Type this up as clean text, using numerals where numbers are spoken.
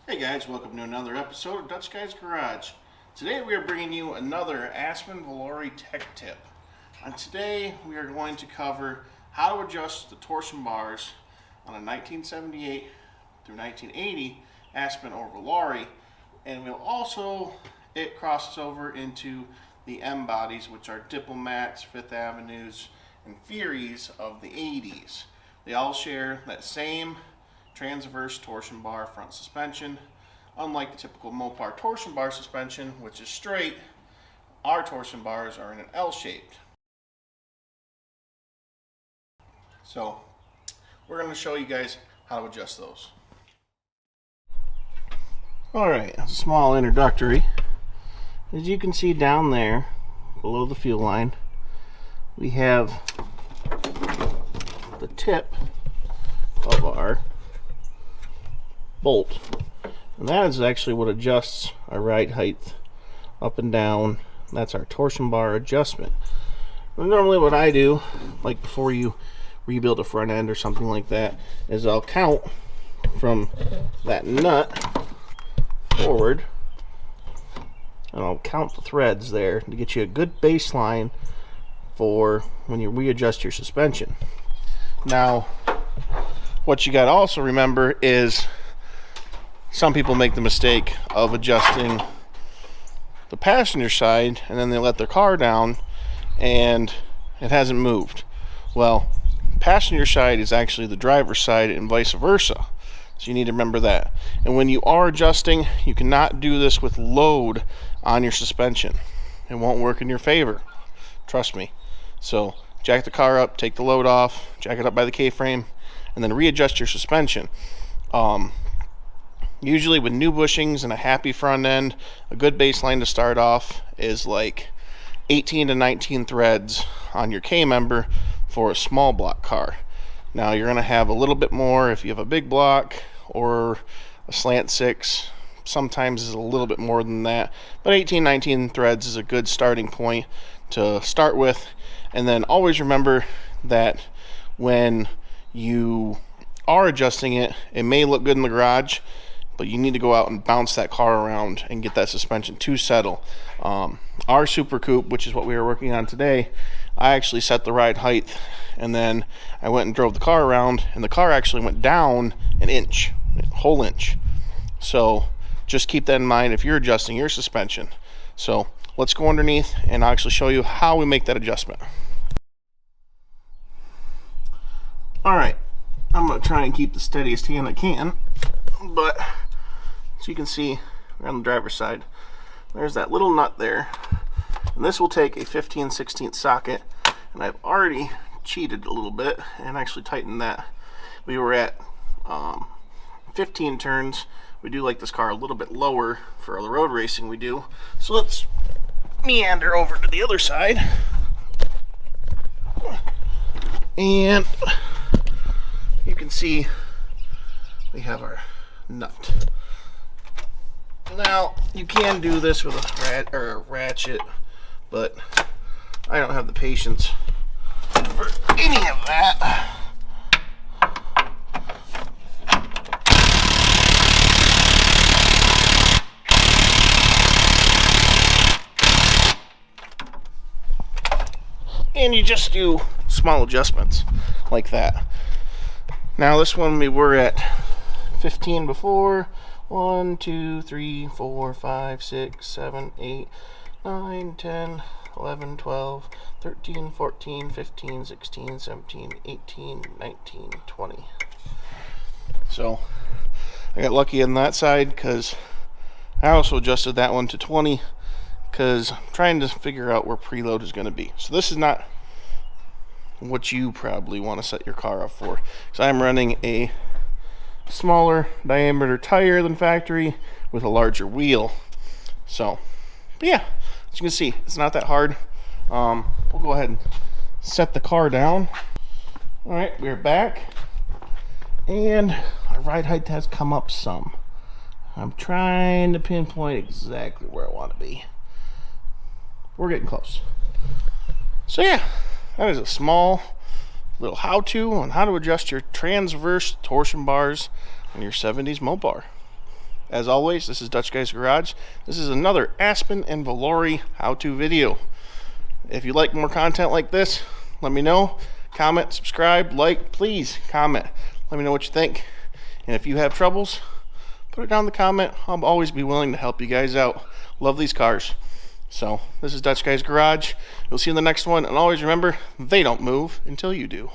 Hey guys, welcome to another episode of Dutch Guy's Garage. Today we are bringing you another Aspen Volare tech tip. And today we are going to cover how to adjust the torsion bars on a 1978 through 1980 Aspen or Volare, and it crosses over into the M bodies, which are Diplomats, Fifth Avenues, and Furies of the 80s. They all share that same transverse torsion bar front suspension. Unlike the typical Mopar torsion bar suspension, which is straight, our torsion bars are in an L-shaped. So we're going to show you guys how to adjust those. Alright, as a small introductory, as you can see down there below the fuel line, we have the tip of our bolt, and that is actually what adjusts our ride height up and down. That's our torsion bar adjustment. And normally what I do, like before you rebuild a front end or something like that, is I'll count from that nut forward, and I'll count the threads there to get you a good baseline for when you readjust your suspension. Now, what you got to also remember is some people make the mistake of adjusting the passenger side and then they let their car down and it hasn't moved. Well, passenger side is actually the driver's side and vice versa. So you need to remember that. And when you are adjusting, you cannot do this with load on your suspension. It won't work in your favor. Trust me. So jack the car up, take the load off, jack it up by the K-frame, and then readjust your suspension. Usually with new bushings and a happy front end, a good baseline to start off is like 18 to 19 threads on your K-member for a small block car. Now you're going to have a little bit more if you have a big block or a slant 6. Sometimes is a little bit more than that, but 18-19 threads is a good starting point to start with. And then always remember that when you are adjusting it, it may look good in the garage, but you need to go out and bounce that car around and get that suspension to settle. Our Super Coupe, which is what we were working on today, I actually set the ride height, and then I went and drove the car around, and the car actually went down an inch, a whole inch. So just keep that in mind if you're adjusting your suspension. So let's go underneath and I'll actually show you how we make that adjustment. Alright, I'm going to try and keep the steadiest hand I can, but as you can see, we're on the driver's side. There's that little nut there, and this will take a 15/16 socket, and I've already cheated a little bit and actually tightened that. We were at 15 turns. We do like this car a little bit lower for the road racing we do. So let's meander over to the other side. And you can see we have our nut. Now, you can do this with a ratchet, but I don't have the patience for any of that. And you just do small adjustments like that. Now this one we were at 15 before. 1, 2, 3, 4, 5, 6, 7, 8, 9, 10, 11, 12, 13, 14, 15, 16, 17, 18, 19, 20. So I got lucky on that side because I also adjusted that one to 20 because I'm trying to figure out where preload is going to be. So this is not what you probably want to set your car up for, because I'm running a smaller diameter tire than factory with a larger wheel. So but yeah, as you can see, it's not that hard. We'll go ahead and set the car down. All right, we're back, and our ride height has come up some. I'm trying to pinpoint exactly where I want to be. We're getting close. So yeah, that is a small little how-to on how to adjust your transverse torsion bars on your 70s Mopar. As always, this is Dutch Guy's Garage. This is another Aspen and Volare how-to video. If you like more content like this, let me know. Comment, subscribe, like, please comment. Let me know what you think. And if you have troubles, put it down in the comment. I'll always be willing to help you guys out. Love these cars. So, this is Dutch Guy's Garage. We'll see you in the next one. And always remember, they don't move until you do.